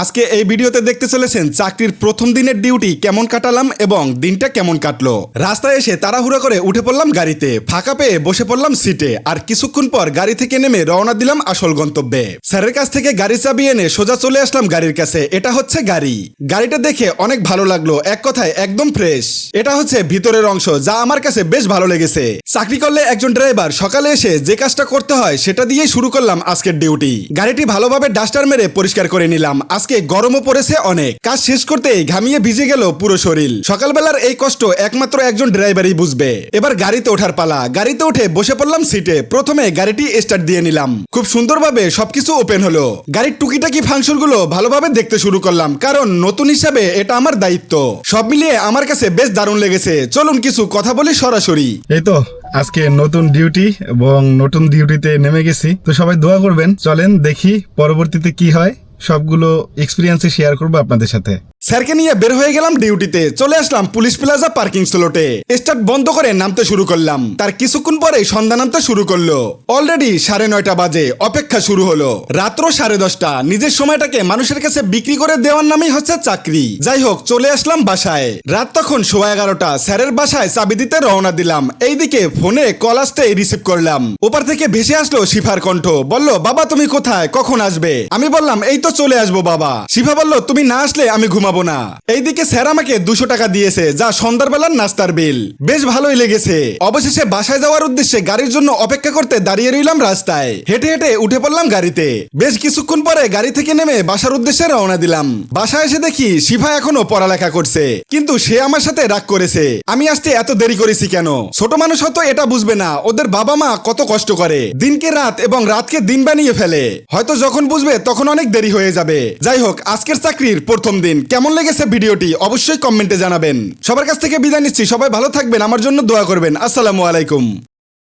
আজকে এই ভিডিওতে দেখতে চলেছেন চাকরির প্রথম দিনের ডিউটি কেমন কাটালাম এবং দিনটা কেমন কাটলো। রাস্তায় এসে তাড়াহুড়া করে উঠে পড়লাম গাড়িতে, ফাঁকা পেয়ে বসে পড়লাম সিটে, আর কিছুক্ষণ পর গাড়ি থেকে নেমে রওনা দিলাম আসল গন্তব্যে। স্যারের কাছ থেকে গাড়ি চাবি এনে সোজা চলে আসলাম গাড়ির কাছে। এটা হচ্ছে গাড়ি। গাড়িটা দেখে অনেক ভালো লাগলো, এক কথায় একদম ফ্রেশ। এটা হচ্ছে ভিতরের অংশ, যা আমার কাছে বেশ ভালো লেগেছে। চাকরি করলে একজন ড্রাইভার সকালে এসে যে কাজটা করতে হয় সেটা দিয়েই শুরু করলাম আজকের ডিউটি। গাড়িটি ভালোভাবে ডাস্টার মেরে পরিষ্কার করে নিলাম। আজকে গরমও পড়েছে অনেক, কাজ শেষ করতেই ঘামিয়ে ভিজে গেল পুরো শরীর। সকালবেলার এই কষ্ট একমাত্র একজন ড্রাইভারই বুঝবে। এবার গাড়িতে ওঠার পালা। গাড়িতে উঠে বসে পড়লাম সিটে। প্রথমে গাড়িটি স্টার্ট দিয়ে নিলাম। খুব সুন্দরভাবে সবকিছু ওপেন হলো। গাড়ির টুকিটাকি ফাংশনগুলো ভালোভাবে দেখতে শুরু করলাম, কারণ নতুন হিসাবে এটা আমার দায়িত্ব। সব মিলিয়ে আমার কাছে বেশ দারুণ লেগেছে। চলুন কিছু কথা বলি সরাসরি। এই তো আজকে নতুন ডিউটি এবং নতুন ডিউটিতে নেমে গেছি, তো সবাই দোয়া করবেন। চলেন দেখি পরবর্তীতে কি হয়, সবগুলো এক্সপিরিয়েন্সে শেয়ার করবো আপনাদের সাথে। স্যারকে নিয়ে বের হয়ে গেলাম ডিউটিতে। চলে আসলাম পুলিশ প্লাজা পার্কিং স্লটে। স্টার্ট বন্ধ করে নামতে শুরু করলাম। তার কিছুক্ষণ পরে সন্ধ্যা নামতে শুরু করলো। অলরেডি 9:30 বাজে। অপেক্ষা শুরু হলো রাত্র 10:30। নিজের সময়টাকে মানুষের কাছে বিক্রি করে দেওয়ার নামই হচ্ছে চাকরি। যাই হোক, চলে আসলাম বাসায়। রাত তখন 11:15। স্যারের বাসায় চাবি দিতে রওনা দিলাম। এইদিকে ফোনে কল আসতে রিসিভ করলাম। ওপার থেকে ভেসে আসলো শিফার কণ্ঠ। বলল, বাবা তুমি কোথায়, কখন আসবে? আমি বললাম, এই তো চলে আসবো বাবা। শিফা বলল, তুমি না আসলে আমি ঘুমাবো না। এইদিকে স্যার আমাকে 200 টাকা দিয়েছে, যা সন্ধ্যার বেলার নাস্তার বিল। বেশ ভালোই লেগেছে। অবশেষে বাসায় যাওয়ার উদ্দেশ্যে গাড়ির জন্য অপেক্ষা করতে দাঁড়িয়ে রইলাম রাস্তায়। হেঁটে হেঁটে উঠে পড়লাম গাড়িতে। বেশ কিছুক্ষণ পরে গাড়ি থেকে নেমে বাসার উদ্দেশ্যে রওনা দিলাম। বাসায় এসে দেখি শিফা এখনো পড়ালেখা করছে, কিন্তু সে আমার সাথে রাগ করেছে। আমি আসতে এত দেরি করেছি কেন? ছোট মানুষ হয়তো এটা বুঝবে না ওদের বাবা মা কত কষ্ট করে, দিনকে রাত এবং রাতকে দিন বানিয়ে ফেলে। হয়তো যখন বুঝবে তখন অনেক দেরি হয়ে যাবে। যাই হোক, আজকের চাকরির প্রথম দিন। কেমন লেগেছে ভিডিওটি অবশ্যই কমেন্টে জানাবেন। সবার কাছ থেকে বিদায় নিচ্ছি। সবাই ভালো থাকবেন, আমার জন্য দোয়া করবেন। আসসালামু আলাইকুম।